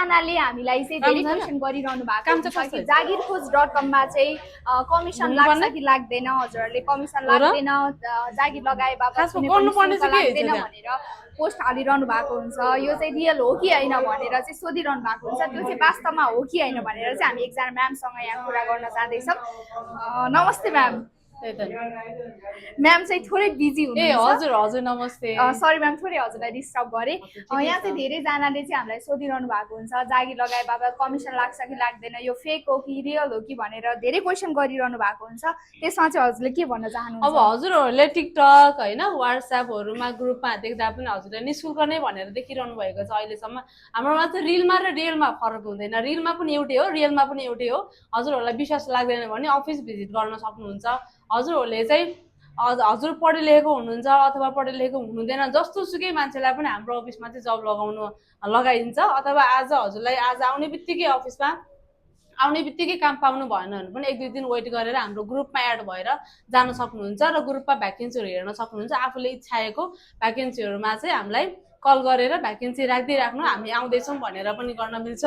धेरैजनाले हामीलाई चाहिँ धेरै क्वेसन गरिरहनु भएको छ कि जागिरखोज.com मा चाहिँ कमिसन लाग्छ कि लाग्दैन, हजुरहरूले कमिसन लाग्दैन, जागिर लगाए बापत कुनै पनि शुल्क लाग्दैन भनेर पोस्ट हालिरहनु भएको हुन्छ। यो चाहिँ रियल हो कि होइन भनेर चाहिँ सोधिरहनु भएको हुन्छ। त्यो चाहिँ वास्तवमा हो कि होइन भनेर चाहिँ हामी एकजना म्यामसँग यहाँ कुरा गर्न चाहँदैछौँ। नमस्ते म्याम। म्याम चाहिँ थोरै बिजी हुनुहुन्छ। हजुर हजुर नमस्ते। सरी म्याम, थोरै हजुरलाई डिस्टर्ब गरेँ। यहाँ चाहिँ धेरैजनाले चाहिँ हामीलाई सोधिरहनु भएको हुन्छ जागिर लगाए बापत कमिसन लाग्छ कि लाग्दैन, यो फेक हो कि रियल हो कि भनेर धेरै क्वेसन गरिरहनु भएको हुन्छ। त्यसमा चाहिँ हजुरले के भन्न चाहनुहुन्छ? अब हजुरहरूले टिकटक होइन व्हाट्सएपहरूमा ग्रुपमा देख्दा पनि हजुरले निःशुल्क नै भनेर देखिरहनु भएको छ। अहिलेसम्म हाम्रोमा चाहिँ रिलमा र रियलमा फरक हुँदैन। रिलमा पनि एउटै हो, रियलमा पनि एउटै हो। हजुरहरूलाई विश्वास लाग्दैन भने अफिस भिजिट गर्न सक्नुहुन्छ। हजुरहरूले चाहिँ हजुर पढे लेखेको हुनुहुन्छ अथवा पढे लेखेको हुनुहुँदैन, जस्तो सुकै मान्छेलाई पनि हाम्रो अफिसमा चाहिँ जब लगाइदिन्छ। अथवा आज हजुरलाई आज आउने बित्तिकै अफिसमा आउने बित्तिकै काम पाउनु भएन भने पनि 1-2 दिन वेट गरेर हाम्रो ग्रुपमा एड भएर जान सक्नुहुन्छ र ग्रुपमा भ्याकेन्सीहरू हेर्न सक्नुहुन्छ। आफूले इच्छाएको भ्याकेन्सीहरूमा चाहिँ हामीलाई कल गरेर भ्याकेन्सी राखिदिइराख्नु, हामी आउँदैछौँ भनेर पनि गर्न मिल्छ।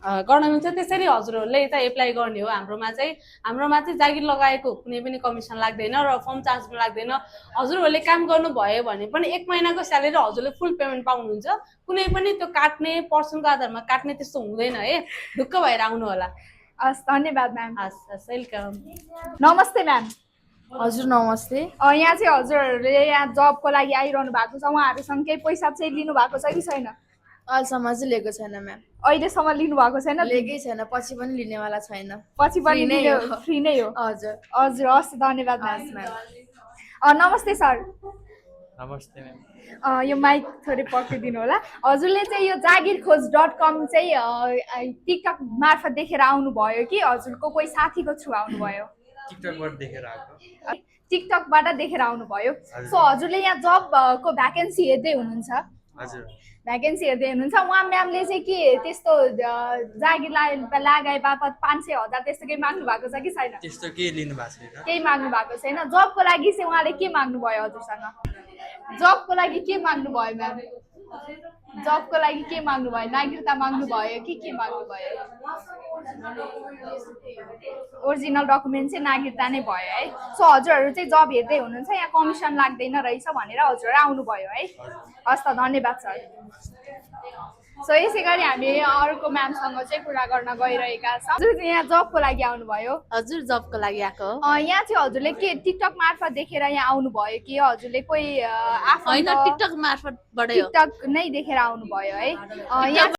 त्यसरी हजुरहरूले यता एप्लाई गर्ने हो। हाम्रोमा चाहिँ जागिर लगाएको कुनै पनि कमिसन लाग्दैन र फर्म चार्ज पनि लाग्दैन। हजुरहरूले काम गर्नुभयो भने पनि 1 महिनाको स्यालेरी हजुरले फुल पेमेन्ट पाउनुहुन्छ। कुनै पनि त्यो काट्ने पर्सनको आधारमा काट्ने त्यस्तो हुँदैन है। ढुक्क भएर आउनु होला। हस्, धन्यवाद म्याम। हस् वेलकम। नमस्ते म्याम। हजुर नमस्ते। यहाँ चाहिँ हजुरहरूले यहाँ जबको लागि आइरहनु भएको छ, उहाँहरूसँग केही पैसा चाहिँ लिनु भएको छ कि छैन? अहिलेसम्म चाहिँ लिएको छैन म्याम। अहिलेसम्म लिनु भएको छैन? लिएकै छैन, पछि पनि लिनेवाला छैन। पछि पनि फ्री नै हो? हजुर हजुर, हस् धन्यवाद म्याम। नमस्ते सर। नमस्ते म्याम। यो माइक थोरै पक्रिदिनु होला। हजुरले चाहिँ यो जागिरखोज.com चाहिँ टिकटक मार्फत देखेर आउनुभयो कि हजुरको कोही साथीको थ्रु आउनुभयो? टिकटकबाट देखेर आएको। टिकटकबाट देखेर आउनुभयो। सो हजुरले यहाँ जबको भ्याकेन्सी हेर्दै हुनुहुन्छ? हजुर, भ्याकेन्सी हेर्दै हुनुहुन्छ। उहाँ म्यामले चाहिँ के त्यस्तो जागिर लगाए बापत 500,000 त्यस्तो केही माग्नु भएको छ कि छैन? त्यस्तो केही लिनु भएको छैन। केही माग्नु भएको छैन। जबको लागि चाहिँ उहाँले के माग्नुभयो हजुरसँग? जबको लागि के माग्नुभयो म्याम? जबको लागि के माग्नुभयो? नागरिकता माग्नुभयो कि के माग्नुभयो? ओरिजिनल डकुमेन्ट चाहिँ नागरिकता नै भयो है। सो हजुरहरू चाहिँ जब हेर्दै हुनुहुन्छ, यहाँ कमिसन लाग्दैन रहेछ भनेर हजुरहरू आउनुभयो है। हस् त, धन्यवाद सर। सो यसै गरी हामी अर्को म्यामसँग चाहिँ कुरा गर्न गइरहेका छौँ। हजुर चाहिँ यहाँ जबको लागि आउनुभयो? हजुर जबको लागि आएको। यहाँ चाहिँ हजुरले के टिकटक मार्फत देखेर यहाँ आउनुभयो कि हजुरले कोही होइन टिकटक मार्फतबाटै हो? टिकटक नै देखेर आउनुभयो है। यहाँ